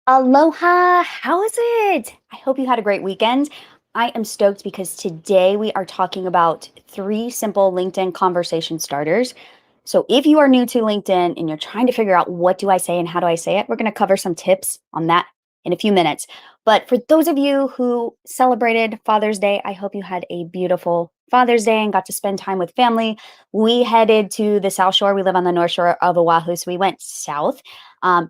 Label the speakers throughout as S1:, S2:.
S1: Aloha, how is it? I hope you had a great weekend. I am stoked because today we are talking about three simple LinkedIn conversation starters. So if you are new to LinkedIn and you're trying to figure out what do I say and how do I say it, we're going to cover some tips on that in a few minutes. But for those of you who celebrated Father's Day, I hope you had a beautiful Father's Day and got to spend time with family. We headed to the South Shore. We live on the North Shore of Oahu, so we went south.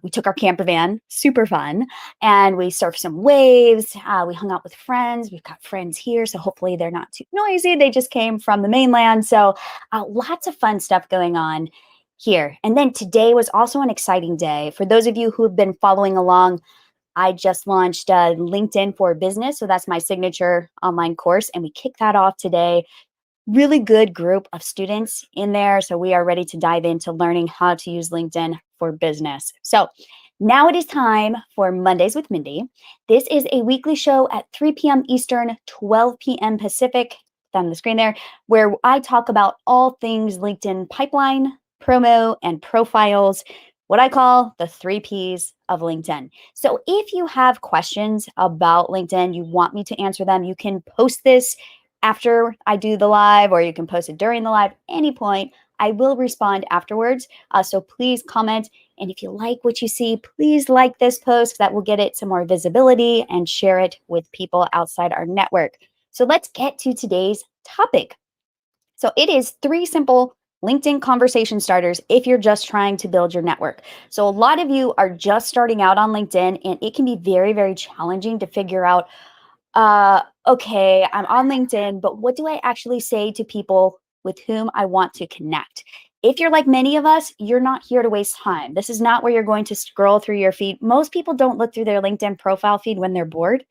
S1: We took our camper van, super fun, and we surfed some waves. We hung out with friends. We've got friends here, so hopefully they're not too noisy. They just came from the mainland. So lots of fun stuff going on here. And then today was also an exciting day. For those of you who have been following along, I just launched LinkedIn for Business. So that's my signature online course. And we kicked that off today. Really good group of students in there. So we are ready to dive into learning how to use LinkedIn for business. So now it is time for Mondays with Mindy. This is a weekly show at 3 p.m. Eastern, 12 p.m. Pacific, on the screen there, where I talk about all things LinkedIn pipeline, promo, and profiles, what I call the three Ps of LinkedIn. So if you have questions about LinkedIn, you want me to answer them, you can post this after I do the live, or you can post it during the live, any point. I will respond afterwards. So please comment. And if you like what you see, please like this post. That will get it some more visibility and share it with people outside our network. So let's get to today's topic. So it is three simple LinkedIn conversation starters if you're just trying to build your network. So a lot of you are just starting out on LinkedIn, and it can be very, very challenging to figure out, okay, I'm on LinkedIn, but what do I actually say to people with whom I want to connect? If you're like many of us, you're not here to waste time. This is not where you're going to scroll through your feed. Most people don't look through their LinkedIn profile feed when they're bored.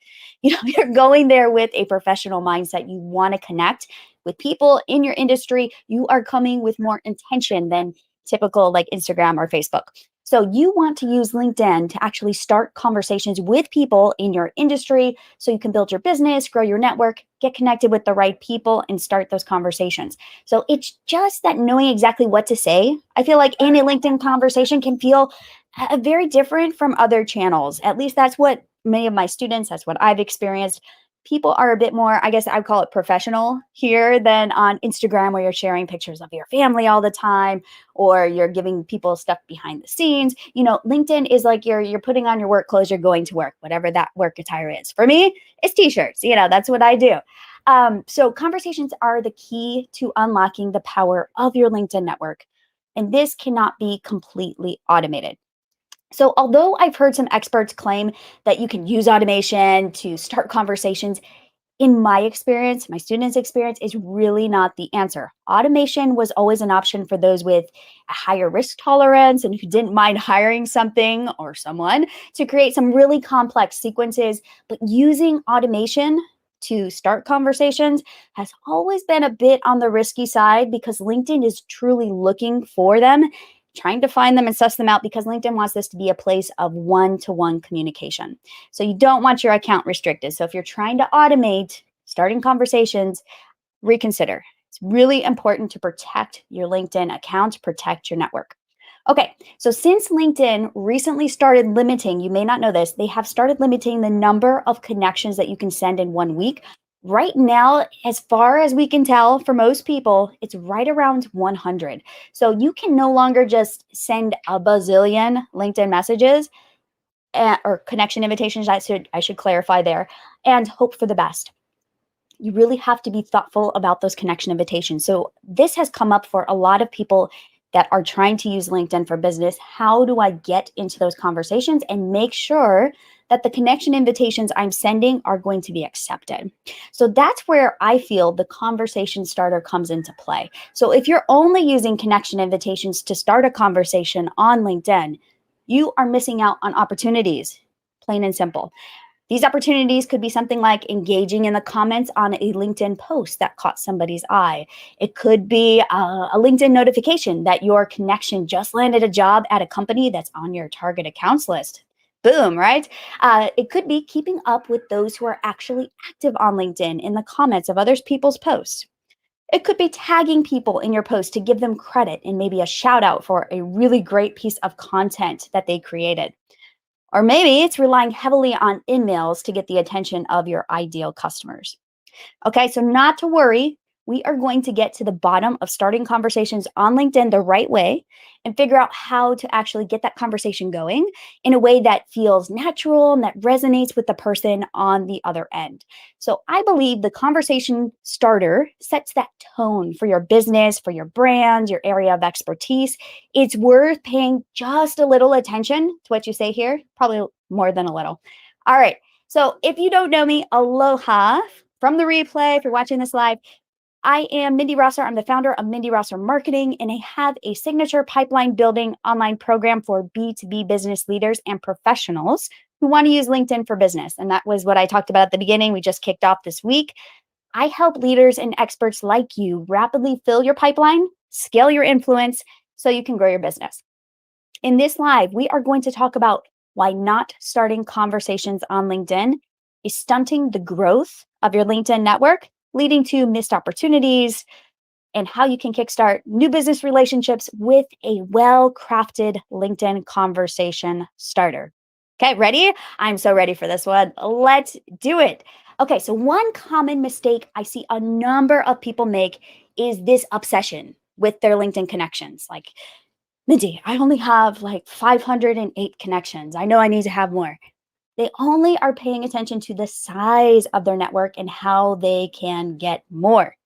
S1: You're going there with a professional mindset. You want to connect with people in your industry. You are coming with more intention than typical like Instagram or Facebook. So you want to use LinkedIn to actually start conversations with people in your industry so you can build your business, grow your network, get connected with the right people, and start those conversations. So it's just that knowing exactly what to say. I feel like in a LinkedIn conversation can feel very different from other channels. At least that's what many of my students, that's what I've experienced. People are a bit more, I guess I would call it professional here than on Instagram, where you're sharing pictures of your family all the time, or you're giving people stuff behind the scenes. LinkedIn is like you're putting on your work clothes, you're going to work, whatever that work attire is. For me, it's t-shirts. That's what I do. So conversations are the key to unlocking the power of your LinkedIn network. And this cannot be completely automated. So, although I've heard some experts claim that you can use automation to start conversations, in my experience, my students' experience is really not the answer. Automation was always an option for those with a higher risk tolerance and who didn't mind hiring something or someone to create some really complex sequences. But using automation to start conversations has always been a bit on the risky side because LinkedIn is truly looking for them, trying to find them and suss them out, because LinkedIn wants this to be a place of one-to-one communication. So you don't want your account restricted. So if you're trying to automate starting conversations, reconsider. It's really important to protect your LinkedIn account, protect your network. Okay, so since LinkedIn recently started limiting, you may not know this, they have started limiting the number of connections that you can send in 1 week. Right now, as far as we can tell, for most people, it's right around 100. So you can no longer just send a bazillion LinkedIn messages or connection invitations. I should clarify there, and hope for the best. You really have to be thoughtful about those connection invitations. So this has come up for a lot of people that are trying to use LinkedIn for business. How do I get into those conversations and make sure that the connection invitations I'm sending are going to be accepted? So that's where I feel the conversation starter comes into play. So if you're only using connection invitations to start a conversation on LinkedIn, you are missing out on opportunities, plain and simple. These opportunities could be something like engaging in the comments on a LinkedIn post that caught somebody's eye. It could be a LinkedIn notification that your connection just landed a job at a company that's on your target accounts list. Boom, right? It could be keeping up with those who are actually active on LinkedIn in the comments of other people's posts. It could be tagging people in your post to give them credit and maybe a shout out for a really great piece of content that they created. Or maybe it's relying heavily on emails to get the attention of your ideal customers. Okay, so not to worry, we are going to get to the bottom of starting conversations on LinkedIn the right way and figure out how to actually get that conversation going in a way that feels natural and that resonates with the person on the other end. So I believe the conversation starter sets that tone for your business, for your brand, your area of expertise. It's worth paying just a little attention to what you say here, probably more than a little. All right. So if you don't know me, aloha from the replay. If you're watching this live, I am Mindi Rosser. I'm the founder of Mindi Rosser Marketing, and I have a signature pipeline building online program for B2B business leaders and professionals who want to use LinkedIn for business. And that was what I talked about at the beginning. We just kicked off this week. I help leaders and experts like you rapidly fill your pipeline, scale your influence so you can grow your business. In this live, we are going to talk about why not starting conversations on LinkedIn is stunting the growth of your LinkedIn network, leading to missed opportunities, and how you can kickstart new business relationships with a well-crafted LinkedIn conversation starter. Okay, ready? I'm so ready for this one. Let's do it. Okay, so one common mistake I see a number of people make is this obsession with their LinkedIn connections. Like, Mindy, I only have like 508 connections. I know I need to have more. They only are paying attention to the size of their network and how they can get more.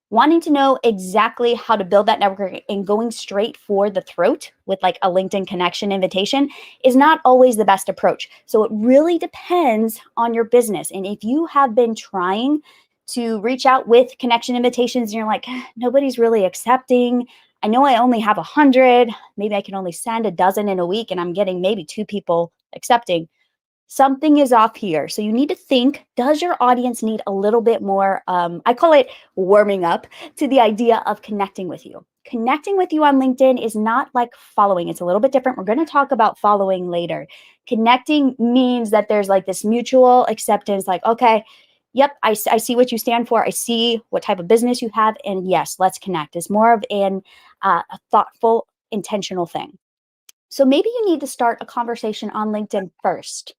S1: Wanting to know exactly how to build that network and going straight for the throat with like a LinkedIn connection invitation is not always the best approach. So it really depends on your business. And if you have been trying to reach out with connection invitations and you're like, nobody's really accepting. I know I only have 100. Maybe I can only send a dozen in a week and I'm getting maybe 2 people accepting. Something is off here. So you need to think, does your audience need a little bit more, I call it warming up to the idea of connecting with you. Connecting with you on LinkedIn is not like following. It's a little bit different. We're going to talk about following later. Connecting means that there's like this mutual acceptance, like, okay, yep, I see what you stand for. I see what type of business you have. And yes, let's connect. It's more of a thoughtful, intentional thing. So maybe you need to start a conversation on LinkedIn first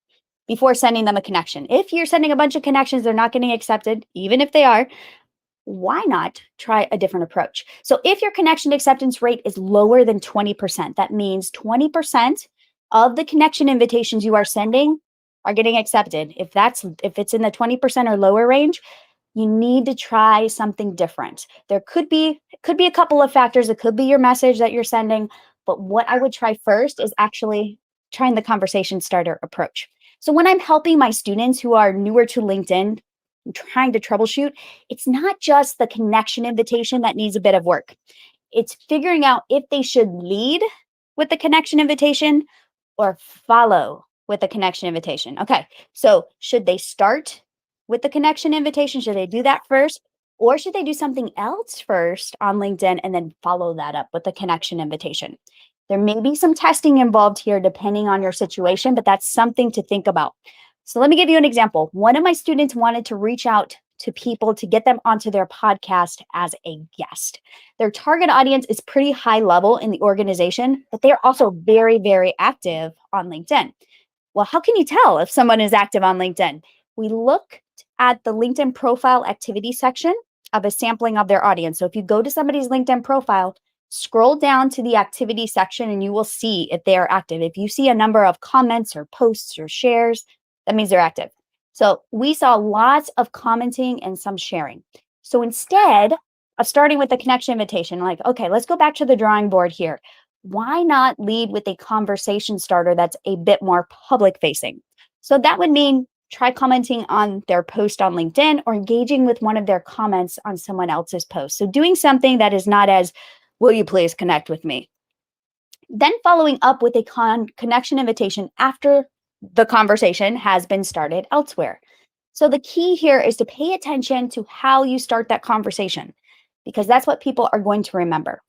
S1: before sending them a connection. If you're sending a bunch of connections, they're not getting accepted, even if they are, why not try a different approach? So if your connection acceptance rate is lower than 20%, that means 20% of the connection invitations you are sending are getting accepted. If it's in the 20% or lower range, you need to try something different. There could be a couple of factors. It could be your message that you're sending, but what I would try first is actually trying the conversation starter approach. So when I'm helping my students who are newer to LinkedIn, trying to troubleshoot, it's not just the connection invitation that needs a bit of work. It's figuring out if they should lead with the connection invitation or follow with the connection invitation. Okay, so should they start with the connection invitation? Should they do that first? Or should they do something else first on LinkedIn and then follow that up with the connection invitation? There may be some testing involved here depending on your situation, but that's something to think about. So let me give you an example. One of my students wanted to reach out to people to get them onto their podcast as a guest. Their target audience is pretty high level in the organization, but they're also very, very active on LinkedIn. Well, how can you tell if someone is active on LinkedIn? We look at the LinkedIn profile activity section of a sampling of their audience. So if you go to somebody's LinkedIn profile, scroll down to the activity section and you will see if they are active. If you see a number of comments or posts or shares, that means they're active. So we saw lots of commenting and some sharing. So instead of starting with the connection invitation, like, okay, let's go back to the drawing board here. Why not lead with a conversation starter that's a bit more public facing? So that would mean try commenting on their post on LinkedIn or engaging with one of their comments on someone else's post. So doing something that is not as, will you please connect with me? Then following up with a connection invitation after the conversation has been started elsewhere. So the key here is to pay attention to how you start that conversation, because that's what people are going to remember.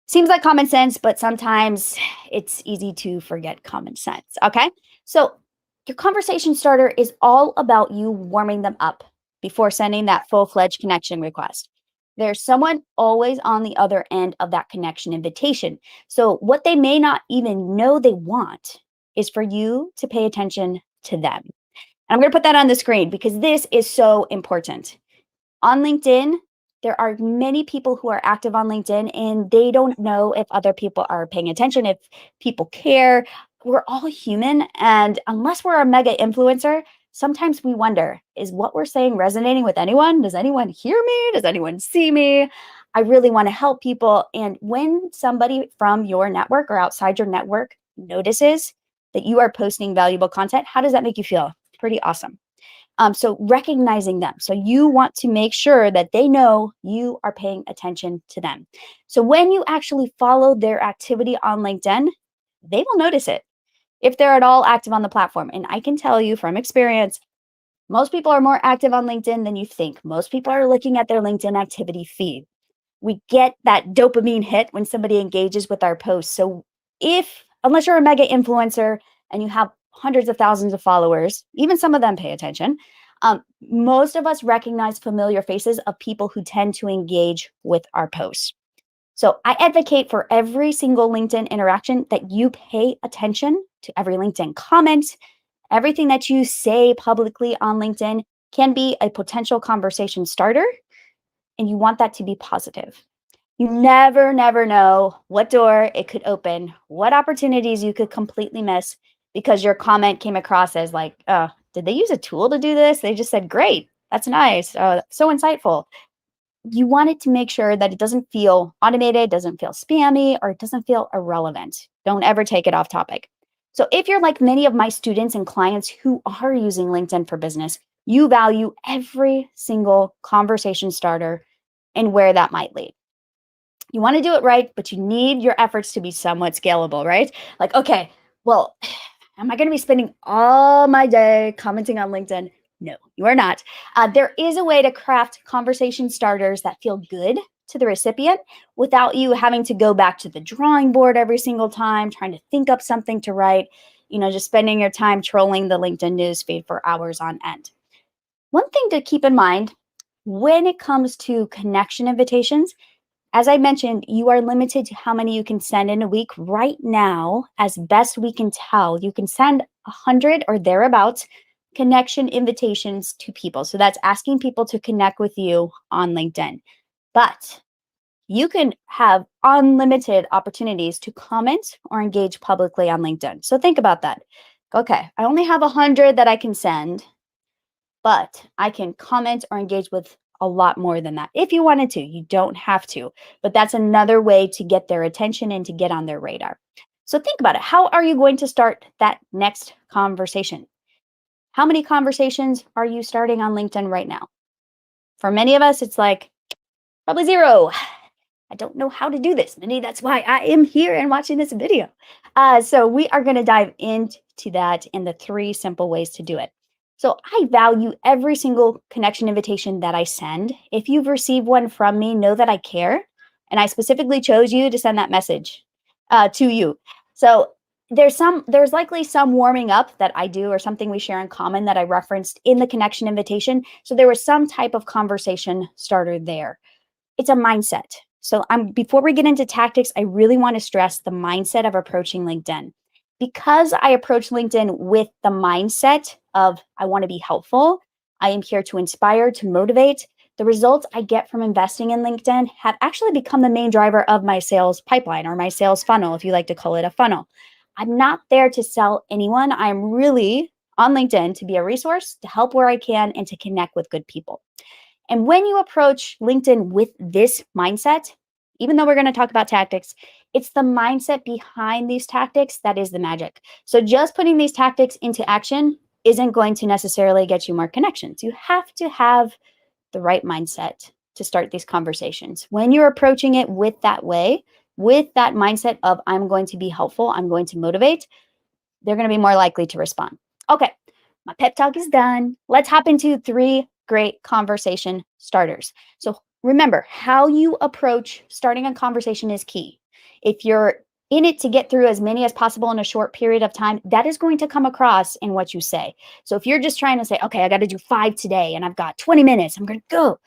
S1: Seems like common sense, but sometimes it's easy to forget common sense. Okay. So your conversation starter is all about you warming them up before sending that full-fledged connection request. There's someone always on the other end of that connection invitation. So what they may not even know they want is for you to pay attention to them. And I'm going to put that on the screen because this is so important. On LinkedIn, there are many people who are active on LinkedIn and they don't know if other people are paying attention, if people care. We're all human. And unless we're a mega influencer, sometimes we wonder, is what we're saying resonating with anyone? Does anyone hear me? Does anyone see me? I really want to help people. And when somebody from your network or outside your network notices that you are posting valuable content, how does that make you feel? Pretty awesome. So recognizing them. So you want to make sure that they know you are paying attention to them. So when you actually follow their activity on LinkedIn, they will notice it if they're at all active on the platform. And I can tell you from experience, most people are more active on LinkedIn than you think. Most people are looking at their LinkedIn activity feed. We get that dopamine hit when somebody engages with our posts. So unless you're a mega influencer and you have hundreds of thousands of followers, even some of them pay attention. Most of us recognize familiar faces of people who tend to engage with our posts. So I advocate for every single LinkedIn interaction that you pay attention to every LinkedIn comment. Everything that you say publicly on LinkedIn can be a potential conversation starter, and you want that to be positive. You never know what door it could open, what opportunities you could completely miss because your comment came across as like, did they use a tool to do this? They just said, great, that's nice, so insightful. You want it to make sure that it doesn't feel automated, doesn't feel spammy, or it doesn't feel irrelevant. Don't ever take it off topic. So if you're like many of my students and clients who are using LinkedIn for business, you value every single conversation starter and where that might lead. You want to do it right, but you need your efforts to be somewhat scalable, right? Like, okay, well, am I going to be spending all my day commenting on LinkedIn? No, you are not. There is a way to craft conversation starters that feel good to the recipient without you having to go back to the drawing board every single time, trying to think up something to write, just spending your time trolling the LinkedIn newsfeed for hours on end. One thing to keep in mind when it comes to connection invitations, as I mentioned, you are limited to how many you can send in a week. Right now, as best we can tell, you can send 100 or thereabouts connection invitations to people. So that's asking people to connect with you on LinkedIn. But you can have unlimited opportunities to comment or engage publicly on LinkedIn. So think about that. Okay, I only have 100 that I can send, but I can comment or engage with a lot more than that. If you wanted to, you don't have to, but that's another way to get their attention and to get on their radar. So think about it. How are you going to start that next conversation? How many conversations are you starting on LinkedIn right now? For many of us, it's like probably zero. I don't know how to do this, Mindi. That's why I am here and watching this video. So we are going to dive into that and the 3 simple ways to do it. So I value every single connection invitation that I send. If you've received one from me, know that I care. And I specifically chose you to send that message to you. So there's likely some warming up that I do or something we share in common that I referenced in the connection invitation. So there was some type of conversation starter there. It's a mindset. So before we get into tactics, I really want to stress the mindset of approaching LinkedIn. Because I approach LinkedIn with the mindset of I want to be helpful, I am here to inspire, to motivate, the results I get from investing in LinkedIn have actually become the main driver of my sales pipeline or my sales funnel, if you like to call it a funnel. I'm not there to sell anyone. I'm really on LinkedIn to be a resource, to help where I can, and to connect with good people. And when you approach LinkedIn with this mindset, even though we're going to talk about tactics, it's the mindset behind these tactics that is the magic. So just putting these tactics into action isn't going to necessarily get you more connections. You have to have the right mindset to start these conversations. When you're approaching it with that way, with that mindset of I'm going to be helpful, I'm going to motivate, they're going to be more likely to respond. Okay, my pep talk is done. Let's hop into 3 great conversation starters. So remember, how you approach starting a conversation is key. If you're in it to get through as many as possible in a short period of time, that is going to come across in what you say. So if you're just trying to say, okay, I got to do 5 today and I've got 20 minutes, I'm going to go.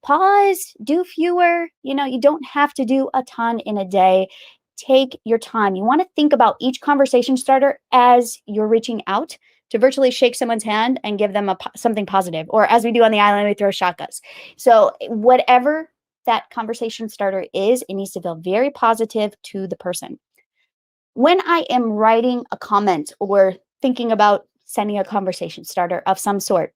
S1: Pause, do fewer. You don't have to do a ton in a day. take your time. You want to think about each conversation starter as you're reaching out to virtually shake someone's hand and give them something positive, or as we do on the island, we throw shotguns. So, whatever that conversation starter is, it needs to feel very positive to the person. When I am writing a comment or thinking about sending a conversation starter of some sort,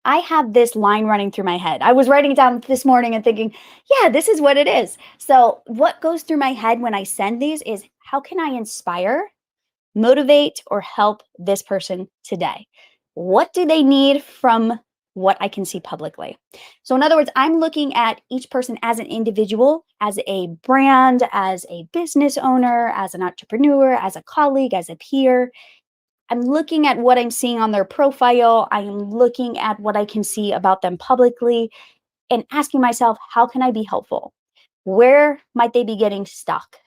S1: I have this line running through my head. I was writing it down this morning and thinking, yeah, this is what it is. So, what goes through my head when I send these is how can I inspire, motivate, or help this person today? What do they need from what I can see publicly? So, in other words, I'm looking at each person as an individual, as a brand, as a business owner, as an entrepreneur, as a colleague, as a peer. I'm looking at what I'm seeing on their profile. I am looking at what I can see about them publicly and asking myself, how can I be helpful? Where might they be getting stuck?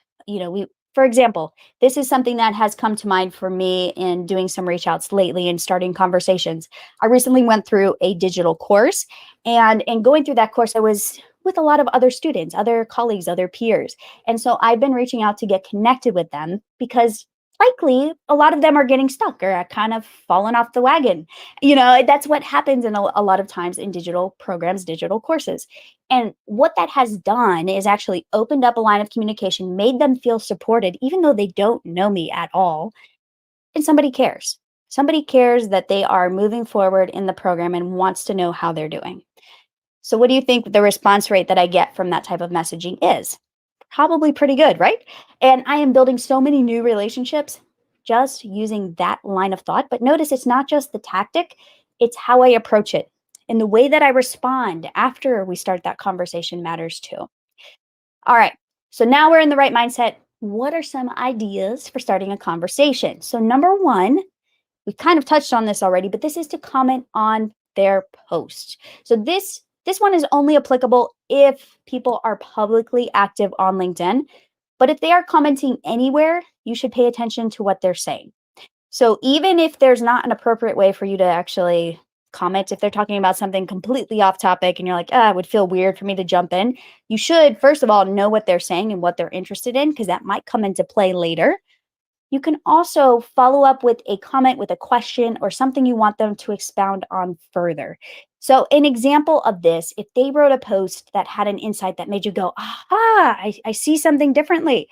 S1: For example, this is something that has come to mind for me in doing some reach outs lately and starting conversations. I recently went through a digital course, and in going through that course, I was with a lot of other students, other colleagues, other peers. And so I've been reaching out to get connected with them because likely a lot of them are getting stuck or are kind of fallen off the wagon. That's what happens in a lot of times in digital programs, digital courses. And what that has done is actually opened up a line of communication, made them feel supported, even though they don't know me at all. And somebody cares. Somebody cares that they are moving forward in the program and wants to know how they're doing. So, what do you think the response rate that I get from that type of messaging is? Probably pretty good, right? And I am building so many new relationships just using that line of thought. But notice it's not just the tactic, it's how I approach it. And the way that I respond after we start that conversation matters too. All right. So now we're in the right mindset. What are some ideas for starting a conversation? So, number one, we kind of touched on this already, but this is to comment on their post. So this one is only applicable if people are publicly active on LinkedIn. But if they are commenting anywhere, you should pay attention to what they're saying. So even if there's not an appropriate way for you to actually comment, if they're talking about something completely off topic and you're like, it would feel weird for me to jump in, you should, first of all, know what they're saying and what they're interested in, because that might come into play later. You can also follow up with a comment with a question or something you want them to expound on further. So, an example of this, if they wrote a post that had an insight that made you go, aha, I see something differently,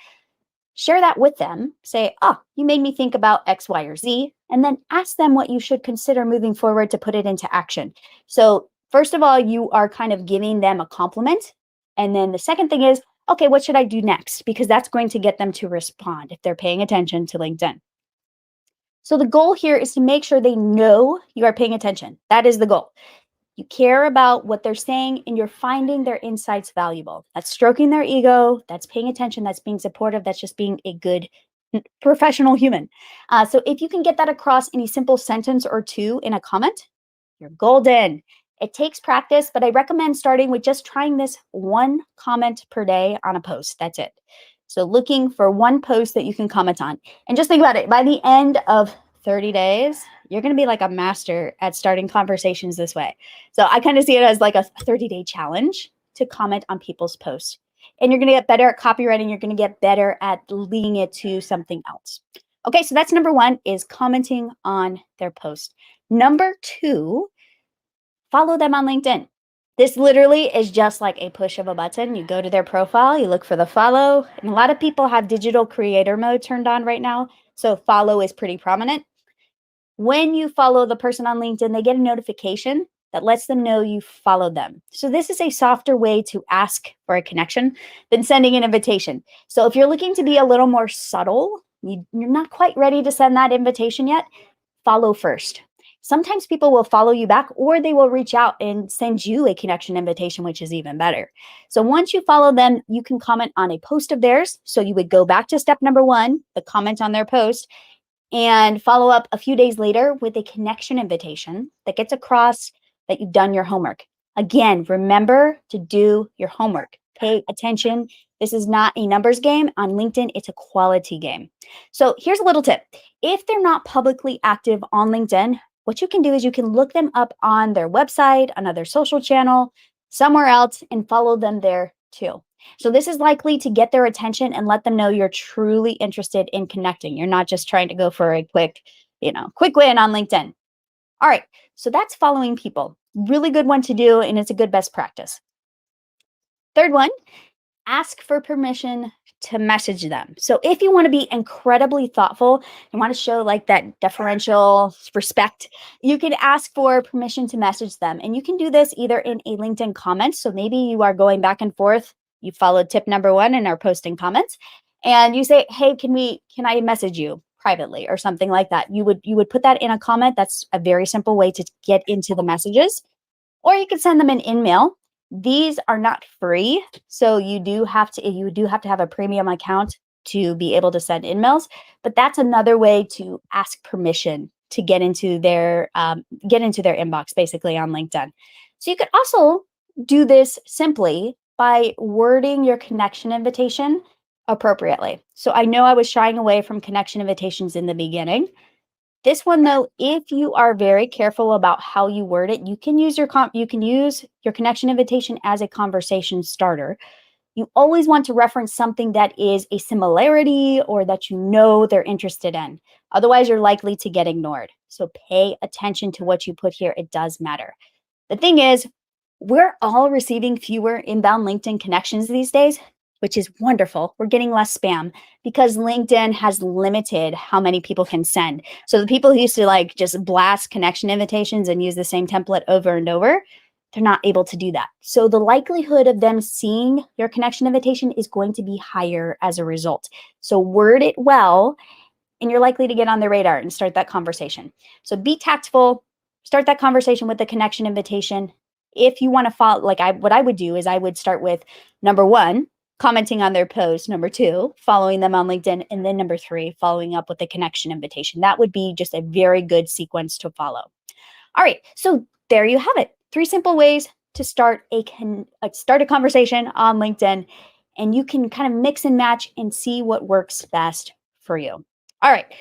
S1: share that with them. Say, you made me think about X, Y, or Z, and then ask them what you should consider moving forward to put it into action. So, first of all, you are kind of giving them a compliment. And then the second thing is, okay, what should I do next? Because that's going to get them to respond if they're paying attention to LinkedIn. So the goal here is to make sure they know you are paying attention. That is the goal. You care about what they're saying and you're finding their insights valuable. That's stroking their ego. That's paying attention. That's being supportive. That's just being a good professional human. So if you can get that across in a simple sentence or two in a comment, you're golden. It takes practice, but I recommend starting with just trying this one comment per day on a post. That's it. So looking for one post that you can comment on. And just think about it. By the end of 30 days, you're going to be like a master at starting conversations this way. So I kind of see it as like a 30-day challenge to comment on people's posts. And you're going to get better at copywriting. You're going to get better at leading it to something else. Okay, so that's number one, is commenting on their post. Number two, follow them on LinkedIn. This literally is just like a push of a button. You go to their profile, you look for the follow, and a lot of people have digital creator mode turned on right now. So follow is pretty prominent. When you follow the person on LinkedIn, they get a notification that lets them know you followed them. So this is a softer way to ask for a connection than sending an invitation. So if you're looking to be a little more subtle, you're not quite ready to send that invitation yet, follow first. Sometimes people will follow you back or they will reach out and send you a connection invitation, which is even better. So once you follow them, you can comment on a post of theirs. So you would go back to step number one, the comment on their post, and follow up a few days later with a connection invitation that gets across that you've done your homework. Again, remember to do your homework. Pay attention. This is not a numbers game. On LinkedIn, it's a quality game. So here's a little tip. If they're not publicly active on LinkedIn, what you can do is you can look them up on their website, another social channel, somewhere else, and follow them there too. So this is likely to get their attention and let them know you're truly interested in connecting. You're not just trying to go for a quick win on LinkedIn. All right. So that's following people. Really good one to do, and it's a good best practice. Third one, ask for permission to message them. So if you want to be incredibly thoughtful and want to show like that deferential respect, you can ask for permission to message them. And you can do this either in a LinkedIn comment. So maybe you are going back and forth. You followed tip number 1 and are posting comments. And you say, hey, can I message you privately or something like that? You would put that in a comment. That's a very simple way to get into the messages. Or you can send them an email. These are not free, so you do have to have a premium account to be able to send emails. But that's another way to ask permission to get into their inbox, basically on LinkedIn. So you could also do this simply by wording your connection invitation appropriately. So I know I was shying away from connection invitations in the beginning. This one, though, if you are very careful about how you word it, you can use your connection invitation as a conversation starter. You always want to reference something that is a similarity or that you know they're interested in. Otherwise, you're likely to get ignored. So pay attention to what you put here. It does matter. The thing is, we're all receiving fewer inbound LinkedIn connections these days, which is wonderful. We're getting less spam because LinkedIn has limited how many people can send. So the people who used to like just blast connection invitations and use the same template over and over, they're not able to do that. So the likelihood of them seeing your connection invitation is going to be higher as a result. So word it well, and you're likely to get on their radar and start that conversation. So be tactful, start that conversation with the connection invitation. If you want to follow, what I would do is I would start with number 1, commenting on their post, number 2, following them on LinkedIn, and then number 3, following up with a connection invitation. That would be just a very good sequence to follow. All right, so there you have it. 3 simple ways to start a conversation on LinkedIn, and you can kind of mix and match and see what works best for you. All right,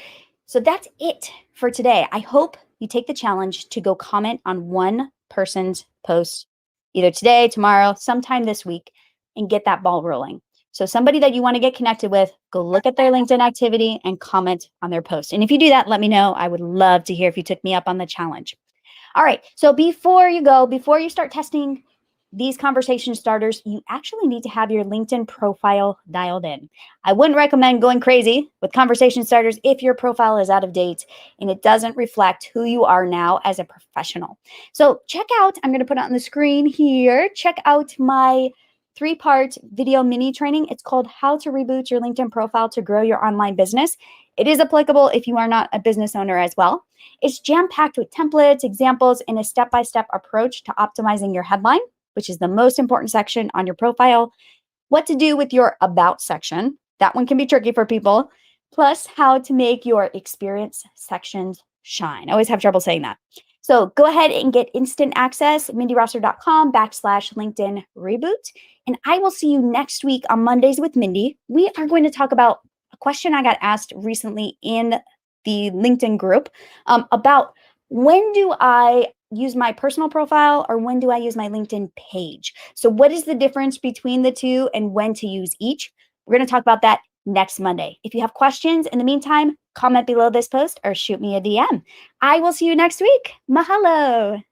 S1: so that's it for today. I hope you take the challenge to go comment on one person's post either today, tomorrow, sometime this week, and get that ball rolling. So somebody that you want to get connected with, go look at their LinkedIn activity and comment on their post. And if you do that, let me know. I would love to hear if you took me up on the challenge. All right, so before you start testing these conversation starters, you actually need to have your LinkedIn profile dialed in. I wouldn't recommend going crazy with conversation starters if your profile is out of date and it doesn't reflect who you are now as a professional. So check out, I'm going to put it on the screen here, check out my 3-part video mini training. It's called How to Reboot Your LinkedIn Profile to Grow Your Online Business. It is applicable if you are not a business owner as well. It's jam-packed with templates, examples, and a step-by-step approach to optimizing your headline, which is the most important section on your profile, what to do with your about section. That one can be tricky for people, plus how to make your experience sections shine. I always have trouble saying that. So go ahead and get instant access, mindyrosser.com/LinkedIn reboot. And I will see you next week on Mondays with Mindy. We are going to talk about a question I got asked recently in the LinkedIn group about when do I use my personal profile or when do I use my LinkedIn page? So what is the difference between the two and when to use each? We're going to talk about that next Monday. If you have questions in the meantime, comment below this post or shoot me a DM. I will see you next week. Mahalo.